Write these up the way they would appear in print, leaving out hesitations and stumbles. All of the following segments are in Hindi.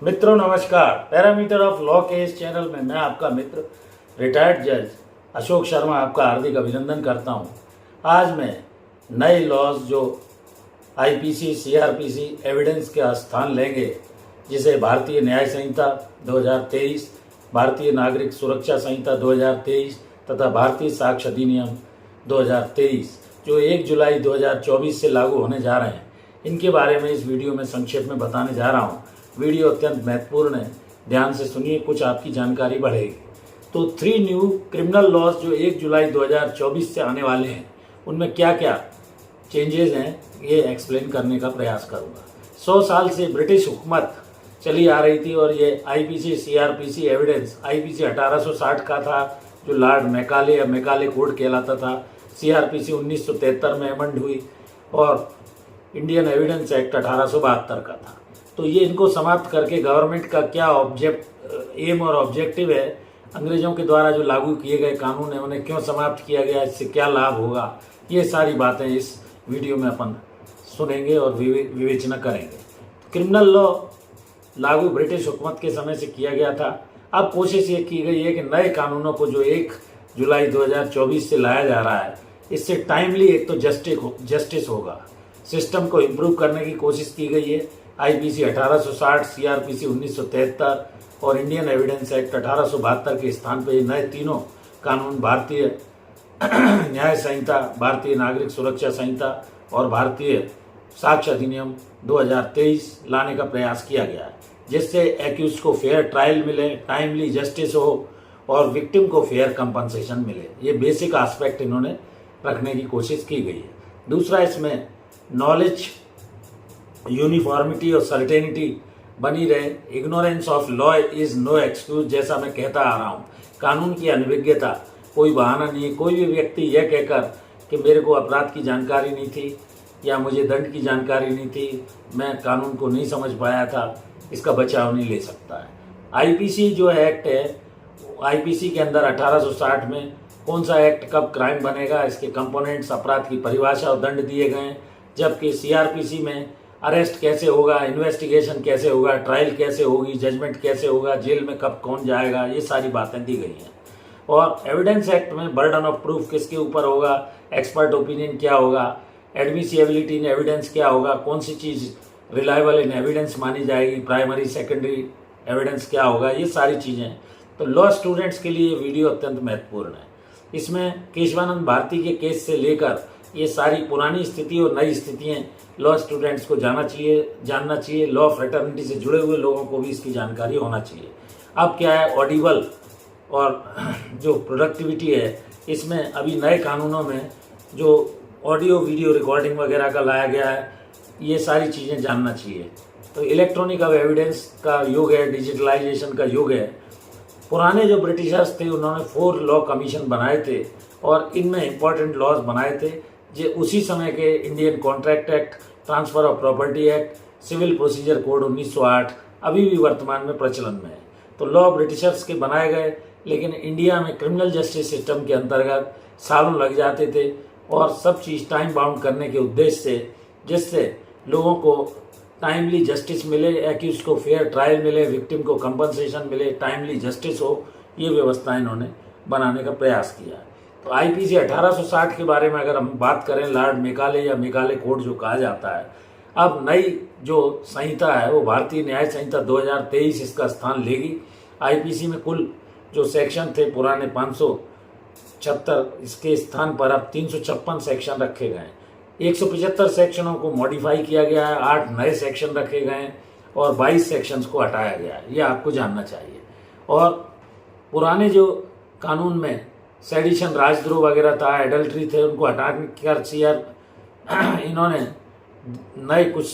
मित्रों नमस्कार। पैरामीटर ऑफ लॉ के इस चैनल में मैं आपका मित्र रिटायर्ड जज अशोक शर्मा आपका हार्दिक अभिनंदन करता हूं। आज मैं नए लॉज जो आईपीसी सीआरपीसी एविडेंस का स्थान लेंगे, जिसे भारतीय न्याय संहिता 2023, भारतीय नागरिक सुरक्षा संहिता 2023 तथा भारतीय साक्ष्य अधिनियम 2023 जो 1 जुलाई 2024 से लागू होने जा रहे हैं, इनके बारे में इस वीडियो में संक्षेप में बताने जा रहा हूँ। वीडियो अत्यंत महत्वपूर्ण है, ध्यान से सुनिए, कुछ आपकी जानकारी बढ़ेगी। तो 3 न्यू क्रिमिनल लॉज जो 1 जुलाई 2024 से आने वाले हैं, उनमें क्या क्या चेंजेस हैं ये एक्सप्लेन करने का प्रयास करूंगा। 100 साल से ब्रिटिश हुकूमत चली आ रही थी और ये आईपीसी सीआरपीसी एविडेंस आईपीसी 1860 का था, जो लॉर्ड मैकाले या मैकाले कोड कहलाता था। सीआरपीसी 1973 में अमेंड हुई और इंडियन एविडेंस एक्ट 1872 का था। तो ये इनको समाप्त करके गवर्नमेंट का क्या एम और ऑब्जेक्टिव है, अंग्रेजों के द्वारा जो लागू किए गए कानून है उन्हें क्यों समाप्त किया गया, इससे क्या लाभ होगा, ये सारी बातें इस वीडियो में अपन सुनेंगे और विवेचना करेंगे। क्रिमिनल लॉ लागू ब्रिटिश हुकूमत के समय से किया गया था। अब कोशिश ये की गई है कि नए कानूनों को जो 1 जुलाई 2024 से लाया जा रहा है, इससे टाइमली एक तो जस्टिस होगा, सिस्टम को इम्प्रूव करने की कोशिश की गई है। आईपीसी 1860, सीआरपीसी 1973 और इंडियन एविडेंस एक्ट 1872 के स्थान पर नए तीनों कानून भारतीय न्याय संहिता, भारतीय नागरिक सुरक्षा संहिता और भारतीय साक्ष्य अधिनियम 2023 लाने का प्रयास किया गया है, जिससे एक्यूज को फेयर ट्रायल मिले, टाइमली जस्टिस हो और विक्टिम को फेयर कंपनसेशन मिले। ये बेसिक एस्पेक्ट इन्होंने रखने की कोशिश की गई है। दूसरा, इसमें नॉलेज, यूनिफॉर्मिटी और सर्टेनिटी बनी रहे। Ignorance of law is no excuse, जैसा मैं कहता आ रहा हूँ। कानून की अनभिज्ञता कोई बहाना नहीं है। कोई भी व्यक्ति यह कहकर कि मेरे को अपराध की जानकारी नहीं थी या मुझे दंड की जानकारी नहीं थी, मैं कानून को नहीं समझ पाया था, इसका बचाव नहीं ले सकता है। आईपीसी जो एक्ट है, आईपीसी के अंदर 1860 में कौन सा एक्ट कब क्राइम बनेगा, इसके कंपोनेंट्स, अपराध की परिभाषा और दंड दिए गए हैं। जबकि सीआरपीसी में अरेस्ट कैसे होगा, इन्वेस्टिगेशन कैसे होगा, ट्रायल कैसे होगी, जजमेंट कैसे होगा, जेल में कब कौन जाएगा, ये सारी बातें दी गई हैं। और एविडेंस एक्ट में बर्डन ऑफ प्रूफ किसके ऊपर होगा, एक्सपर्ट ओपिनियन क्या होगा, एडमिसिबिलिटी इन एविडेंस क्या होगा, कौन सी चीज़ रिलायबल इन एविडेंस मानी जाएगी, प्राइमरी सेकेंडरी एविडेंस क्या होगा, ये सारी चीज़ें। तो लॉ स्टूडेंट्स के लिए ये वीडियो अत्यंत महत्वपूर्ण है। इसमें केशवानंद भारती के केस से लेकर ये सारी पुरानी स्थिति और नई स्थितियाँ लॉ स्टूडेंट्स को जानना चाहिए। लॉ फ्रेटर्निटी से जुड़े हुए लोगों को भी इसकी जानकारी होना चाहिए। अब क्या है, ऑडिबल और जो प्रोडक्टिविटी है, इसमें अभी नए कानूनों में जो ऑडियो वीडियो रिकॉर्डिंग वगैरह का लाया गया है, ये सारी चीज़ें जानना चाहिए। तो इलेक्ट्रॉनिक अब एविडेंस का युग है, डिजिटलाइजेशन का युग है। पुराने जो ब्रिटिशर्स थे उन्होंने 4 लॉ कमीशन बनाए थे और इनमें इंपॉर्टेंट लॉज बनाए थे जो उसी समय के Indian contract act, transfer of property act, civil procedure code 1908 अभी भी वर्तमान में प्रचलन में है। तो लॉ ब्रिटिशर्स के बनाए गए, लेकिन इंडिया में क्रिमिनल जस्टिस सिस्टम के अंतर्गत सालों लग जाते थे और सब चीज़ टाइम बाउंड करने के उद्देश्य से, जिससे लोगों को टाइमली जस्टिस मिले, एक्यूज को फेयर ट्रायल मिले, विक्टिम को कंपनसेशन मिले, टाइमली जस्टिस हो, ये व्यवस्था इन्होंने बनाने का प्रयास किया। तो आईपीसी 1860 के बारे में अगर हम बात करें, लॉर्ड मैकाले या मैकाले कोड जो कहा जाता है, अब नई जो संहिता है वो भारतीय न्याय संहिता 2023 इसका स्थान लेगी। आईपीसी में कुल जो सेक्शन थे पुराने 576, इसके स्थान पर अब 356 सेक्शन रखे गए हैं। 175 सेक्शनों को मॉडिफाई किया गया है, 8 नए सेक्शन रखे गए हैं और 22 सेक्शंस को हटाया गया है, ये आपको जानना चाहिए। और पुराने जो कानून में सेडिशन, राजद्रोह वगैरह था, एडल्ट्री थे, उनको हटाने कर इन्होंने नए कुछ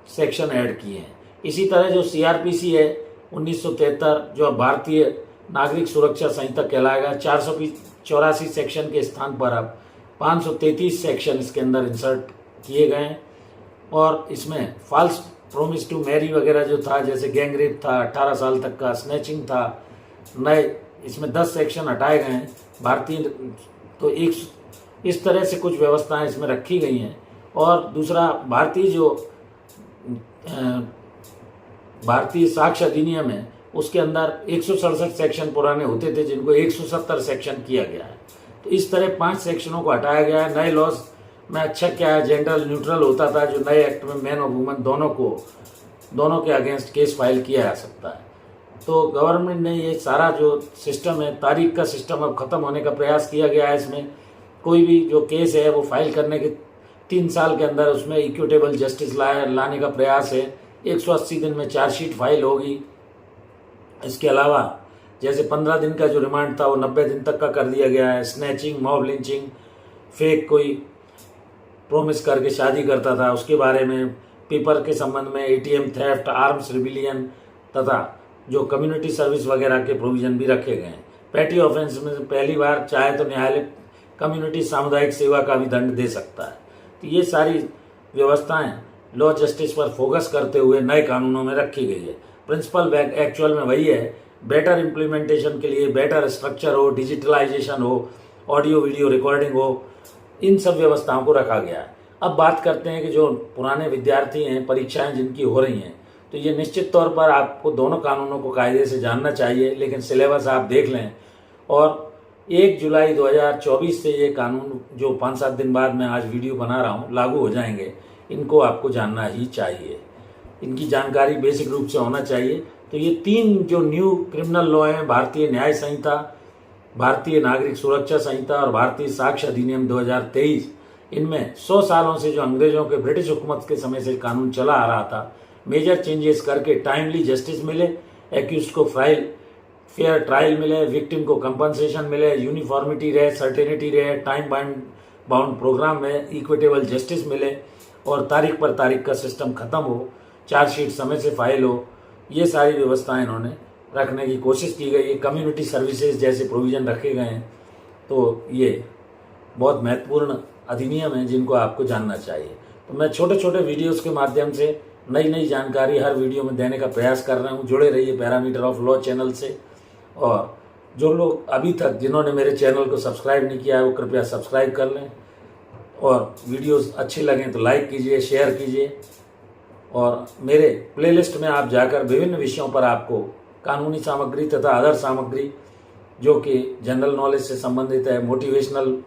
सेक्शन ऐड किए हैं। इसी तरह जो सीआरपीसी है 1973, जो अब भारतीय नागरिक सुरक्षा संहिता कहलाएगा, 484 सेक्शन के स्थान पर अब 533 सेक्शन इसके अंदर इंसर्ट किए गए हैं। और इसमें फॉल्स प्रोमिस टू मैरी वगैरह जो था, जैसे गैंग रेप था, 18 साल तक का स्नैचिंग था, नए इसमें 10 सेक्शन हटाए गए हैं भारतीय। तो एक इस तरह से कुछ व्यवस्थाएं इसमें रखी गई हैं। और दूसरा, भारतीय जो भारतीय साक्ष्य अधिनियम है उसके अंदर 167 सेक्शन पुराने होते थे जिनको 170 सेक्शन किया गया है। तो इस तरह 5 सेक्शनों को हटाया गया है। नए लॉज में अच्छा क्या है, जेंडर न्यूट्रल होता था, जो नए एक्ट में मैन और वुमेन दोनों के अगेंस्ट केस फाइल किया जा सकता है। तो गवर्नमेंट ने ये सारा जो सिस्टम है, तारीख का सिस्टम अब खत्म होने का प्रयास किया गया है। इसमें कोई भी जो केस है वो फाइल करने के 3 साल के अंदर उसमें इक्विटेबल जस्टिस लाने का प्रयास है। 180 दिन में चार्जशीट फाइल होगी। इसके अलावा जैसे 15 दिन का जो रिमांड था वो 90 दिन तक का कर दिया गया है। स्नैचिंग, मॉब लिंचिंग, फेक कोई प्रोमिस करके शादी करता था उसके बारे में, पेपर के संबंध में, एटीएम थेफ्ट, आर्म्स रिबिलियन तथा जो कम्युनिटी सर्विस वगैरह के प्रोविजन भी रखे गए हैं। पैटी ऑफेंस में पहली बार चाहे तो न्यायालय कम्युनिटी सामुदायिक सेवा का भी दंड दे सकता है। तो ये सारी व्यवस्थाएं लॉ जस्टिस पर फोकस करते हुए नए कानूनों में रखी गई है। प्रिंसिपल एक्चुअल में वही है, बेटर इम्प्लीमेंटेशन के लिए बेटर स्ट्रक्चर हो, डिजिटलाइजेशन हो, ऑडियो वीडियो रिकॉर्डिंग हो, इन सब व्यवस्थाओं को रखा गया है। अब बात करते हैं कि जो पुराने विद्यार्थी हैं, परीक्षाएं जिनकी हो रही हैं, तो ये निश्चित तौर पर आपको दोनों कानूनों को कायदे से जानना चाहिए, लेकिन सिलेबस आप देख लें और 1 जुलाई 2024 से ये कानून जो 5-7 दिन बाद मैं आज वीडियो बना रहा हूँ लागू हो जाएंगे। इनको आपको जानना ही चाहिए, इनकी जानकारी बेसिक रूप से होना चाहिए। तो ये 3 जो न्यू क्रिमिनल लॉ हैं, भारतीय न्याय संहिता, भारतीय नागरिक सुरक्षा संहिता और भारतीय साक्ष्य अधिनियम 2023, इनमें 100 सालों से जो अंग्रेजों के ब्रिटिश हुकूमत के समय से कानून चला आ रहा था, मेजर चेंजेस करके टाइमली जस्टिस मिले, एक्यूज को फेयर ट्रायल मिले, विक्टिम को कंपनसेशन मिले, यूनिफॉर्मिटी रहे, सर्टेनिटी रहे, टाइम बाउंड प्रोग्राम में इक्विटेबल जस्टिस मिले और तारीख पर तारीख का सिस्टम खत्म हो, चार्जशीट समय से फाइल हो, ये सारी व्यवस्थाएं इन्होंने रखने की कोशिश की गई है। कम्युनिटी सर्विसेज जैसे प्रोविजन रखे गए हैं। तो ये बहुत महत्वपूर्ण अधिनियम है जिनको आपको जानना चाहिए। तो मैं छोटे छोटे वीडियोस के माध्यम से नई जानकारी हर वीडियो में देने का प्रयास कर रहा हूँ। जुड़े रहिए पैरामीटर ऑफ लॉ चैनल से। और जो लोग अभी तक जिन्होंने मेरे चैनल को सब्सक्राइब नहीं किया है वो कृपया सब्सक्राइब कर लें और वीडियोस अच्छे लगें तो लाइक कीजिए, शेयर कीजिए। और मेरे प्लेलिस्ट में आप जाकर विभिन्न विषयों पर आपको कानूनी सामग्री तथा अदर सामग्री जो कि जनरल नॉलेज से संबंधित है, मोटिवेशनल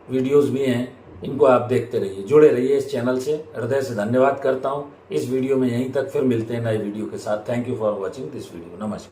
वीडियोस भी हैं, इनको आप देखते रहिए, जुड़े रहिए इस चैनल से। हृदय से धन्यवाद करता हूं। इस वीडियो में यहीं तक, फिर मिलते हैं नए वीडियो के साथ। Thank you for watching this video. नमस्कार।